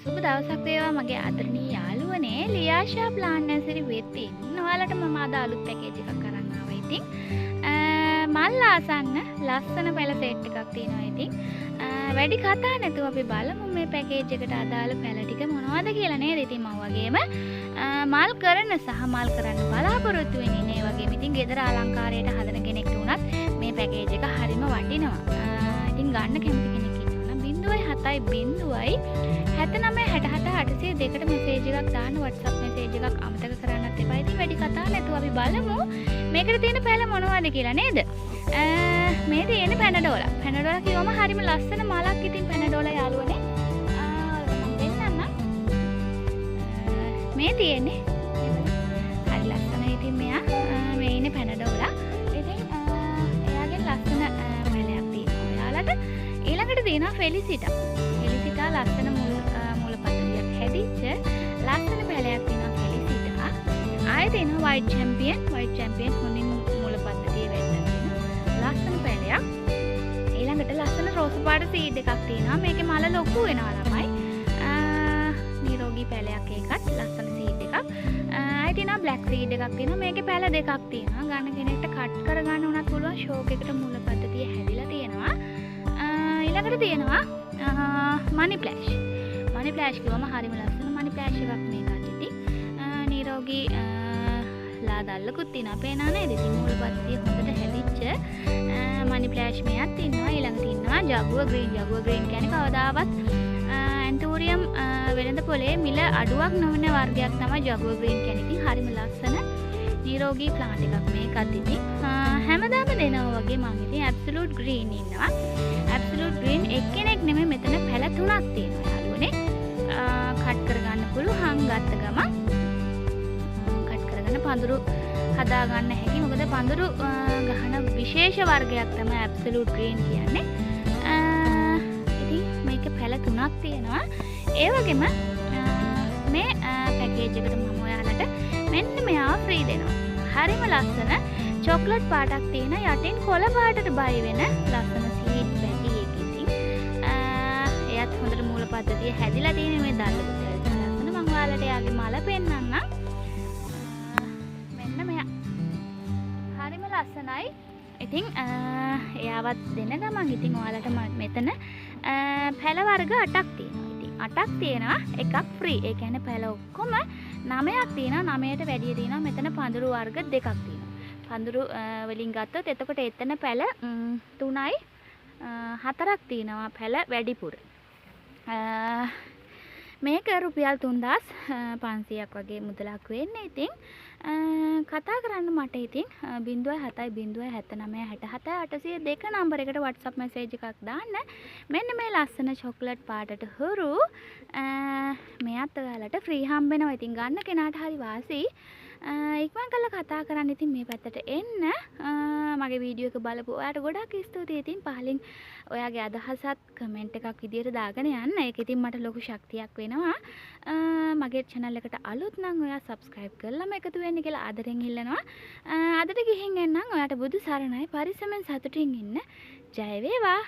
සුබ දවසක් වේවා මගේ ආදරණීය යාළුවනේ ලියාෂා ප්ලාන් නර්සරි වෙතින්. ඔයාලට මම අද අලුත් පැකේජ් එකක් අරන් ආවා. ඉතින් මල් ආසන්න ලස්සන පැල සෙට් එකක් තියෙනවා. ඉතින් වැඩි කතා නැතුව අපි බලමු මේ පැකේජ් එකට අදාළ පැල ටික මොනවද කියලා නේද? ඉතින් මම වගේම මල් කරන සහ මල් කරන්න බලාපොරොත්තු වෙන්නේ නේ වගේම ඉතින් ගෙදර අලංකාරයට හදන කෙනෙක්ට උනත් මේ පැකේජ් එක හරිම වටිනවා. ඉතින් ගන්න කැමති කෙනෙක් ඉන්නවා නම් 07 79 67 802ට මෙසේජ් එකක් දාන්න WhatsApp මෙසේජ් එකක් අමතක කරන්නත් එපා. ඉතින් වැඩි කතා නැතුව අපි බලමු මේකට තියෙන පැල මොනවද කියලා නේද? මේ තියෙන පැනඩෝලා. පැනඩෝලා කිව්වම හරිම ලස්සන මලක්. ඉතින් පැනඩෝලා යාළුවනේ මම දෙන්නම්. මේ තියෙන්නේ හරි ලස්සන. ඉතින් මෙයා මේ ඉන්නේ පැනඩෝලා. ඉතින් එයාගේ ලස්සන පැලයක් තියෙනවා යාළුවට. ඊළඟට තියෙනවා ෆෙලිසිටා. ෆෙලිසිටා ලස්සන මුලපතලියක් හැදිච්ච ලස්සන පැලයක් තියෙනවා ෆෙලිසිටා. ආයෙත් තියෙනවා වයිට් චැම්පියන්. වයිට් චැම්පියන් හොඳින් මුලපතලිය වෙන්න තියෙන ලස්සන පැලයක්. ඊළඟට ලස්සන රෝස පාට සීඩ් එකක් තියෙනවා. මේකේ මල ලොකු වෙනවා ළමයි. නිරෝගී පැලයක් ඒකත් ලස්සන සීඩ් එකක්. ආයෙත් තියෙනවා බ්ලැක් සීඩ් එකක් තියෙනවා. මේකේ පැල දෙකක් තියෙනවා. ගන්න කෙනෙක්ට කට් කරගන්න උනත් පුළුවන්. ෂෝක් එකට මුලපතලිය හැදිලා තියෙනවා. ඊළඟට තියෙනවා මනි ප්ලෑෂ්. මනි ප්ලෑෂ් කිව්වම හරිම ලස්සන මනි ප්ලෑෂ් එකක් මේකත්. ඉතින් නිරෝගී ලා දැල්ලකුත් තියෙනවා. පේනවා නේද? ඉතින් මුලපත්තිය හොඳට හැදිච්ච මනි ප්ලෑෂ් මෙයක් තියෙනවා. ඊළඟට ඉන්නවා ජගුව ග්‍රීන්. ජගුව ග්‍රීන් කියන්නේ කවදාවත් ඇන්තෝරියම් වෙළඳ පොලේ මිල අඩුවක් නොවන වර්ගයක් තමයි ජගුව ග්‍රීන් කියන්නේ. ඉතින් හරිම ලස්සන නිරෝගී ප්ලාන්ට් එකක් මේකත්. ඉතින් හැමදාම දෙනවා වගේ මම ඉතින් ඇබ්සලූට් ග්‍රීන් ඉන්නවා. ඇබ්සලූට් ග්‍රීන් එක්කෙනෙක් නෙමෙයි මෙතන පැල තුනක් තියෙනවා යාළුවනේ. කට් කරගන්න පුළුවන් ගත්ත ගමන්. කට් කරගන්න පඳුරු හදා ගන්න හැකි. මොකද පඳුරු ගහන විශේෂ වර්ගයක් තමයි ඇබ්සලූට් ග්‍රීන් කියන්නේ. ඉතින් මේක පැල තුනක් තියෙනවා. ඒ වගේම මේ පැකේජ් එකට මම ඔයාලට මෙන්න මෙයා ෆ්‍රී දෙනවා. හරිම ලස්සන චොක්ලට් පාටක් තියෙන යටින් කොළ පාටට බයි වෙන ලස්සන සීඩ් පැටි එක. ඉතින් එයත් හොඳට මූල පද්ධතිය හැදිලා තියෙන මේ දැල්ලකුත් ලස්සන. මම ඔයාලට යාගේ මල පෙන්නන්නම්. මෙන්න මෙයා. හරිම ලස්සනයි. ඉතින් එයාවත් දෙන ගමන් ඉතින් ඔයාලට මෙතන පැල වර්ග 8ක් තියෙනවා. ඉතින් 8ක් තියෙනවා එකක් ෆ්‍රී. ඒ කියන්නේ පැල ඔක්කොම 9ක් තියෙනවා. 9ට වැඩිය තියෙනවා. මෙතන පඳුරු වර්ග දෙකක් තියෙනවා. පඳුරු වලින් ගත්තොත් එතකොට එතන පැල 3යි 4ක් තියෙනවා පැල වැඩිපුර. මේක රුපියල් 3500ක් වගේ මුදලක් වෙන්නේ. ඉතින් කතා කරන්න මට ඉතින් 07 නම්බර එකට WhatsApp මැසේජ් එකක් දාන්න. මෙන්න මේ ලස්සන චොක්ලට් පාටට හුරු මෙයත් ඔයාලට ෆ්‍රී හම්බෙනවා. ඉතින් ගන්න කෙනාට හරි වාසි. ඉක්මන් කරලා කතා කරන්න. ඉතින් මේ පැත්තට එන්න. මගේ වීඩියෝ එක බලපු ඔයාට ගොඩාක් ස්තුතියි. ඉතින් පහලින් ඔයාගේ අදහසත් කමෙන්ට් එකක් විදියට දාගෙන යන්න. ඒක ඉතින් මට ලොකු ශක්තියක් වෙනවා. මගේ channel එකට අලුත් නම් ඔයා subscribe කරලාම එකතු වෙන්න කියලා ආදරෙන් ඉල්ලනවා. අදට ගිහින් එන්නම්. ඔයාට බුදු සරණයි. පරිස්සමෙන් සතුටින් ඉන්න. ජය වේවා.